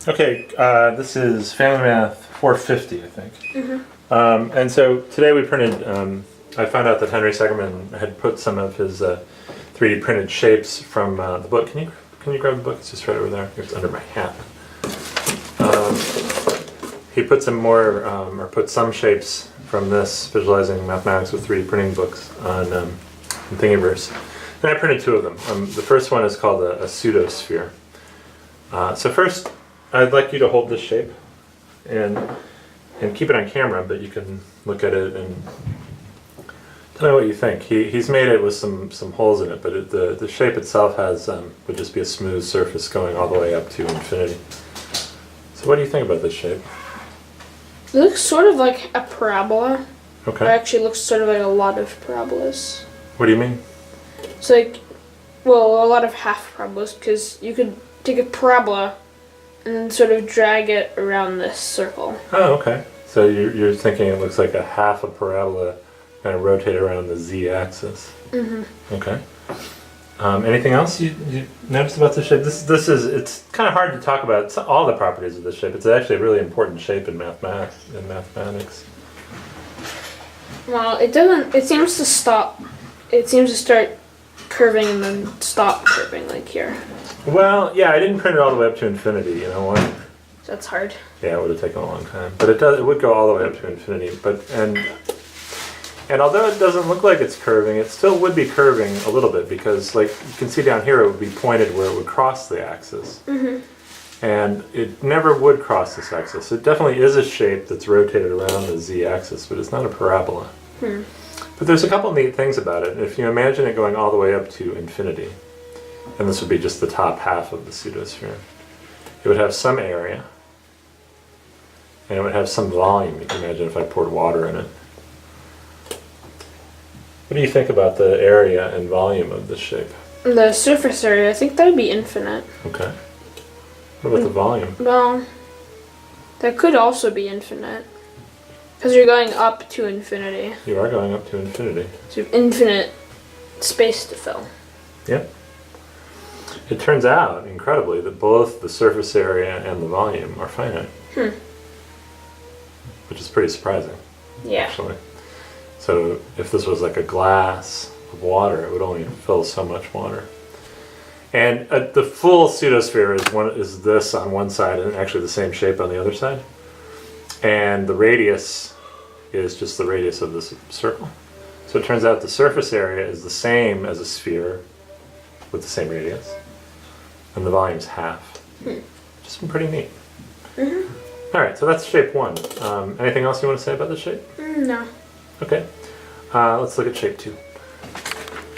Okay, this is FamilyMath450, I think. Mm-hmm. And so today we printed, I found out that Henry Segerman had put some of his 3D printed shapes from the book. Can you grab the book? It's just right over there. It's under my hat. He put some more, or put some shapes from this Visualizing Mathematics with 3D Printing books on Thingiverse. And I printed two of them. The first one is called a pseudosphere. So first, I'd like you to hold this shape and keep it on camera, but you can look at it and tell me what you think. He's made it with some holes in it, but the shape itself has would just be a smooth surface going all the way up to infinity. So what do you think about this shape? It looks sort of like a parabola. Okay. It actually looks sort of like a lot of parabolas. What do you mean? It's like, well, a lot of half parabolas, because you could take a parabola and then sort of drag it around this circle. Oh, okay. So you're thinking it looks like a half a parabola kind of rotate around the z-axis. Mm-hmm. Okay. Anything else you noticed about this shape? It's kind of hard to talk about all the properties of this shape. It's actually a really important shape in mathematics. Well, it seems to stop. It seems to start curving and then stop curving, like here. Well, yeah, I didn't print it all the way up to infinity, you know why? That's hard. Yeah, it would have taken a long time. But it would go all the way up to infinity. And although it doesn't look like it's curving, it still would be curving a little bit, because like you can see down here it would be pointed where it would cross the axis. Mm-hmm. And it never would cross this axis. It definitely is a shape that's rotated around the z-axis, but it's not a parabola. Hmm. But there's a couple neat things about it. If you imagine it going all the way up to infinity, and this would be just the top half of the pseudosphere, it would have some area, and it would have some volume. You can imagine if I poured water in it. What do you think about the area and volume of this shape? The surface area, I think that would be infinite. Okay. What about the volume? Well, that could also be infinite. Because you're going up to infinity. You are going up to infinity. So you have infinite space to fill. Yep. It turns out, incredibly, that both the surface area and the volume are finite. Hmm. Which is pretty surprising. Yeah. Actually. So if this was like a glass of water, it would only fill so much water. And the full pseudosphere is this on one side and actually the same shape on the other side. And the radius is just the radius of this circle. So it turns out the surface area is the same as a sphere with the same radius. And the volume's half. Which is pretty neat. Mm-hmm. Alright, so that's shape one. Anything else you want to say about this shape? No. Okay, let's look at shape two.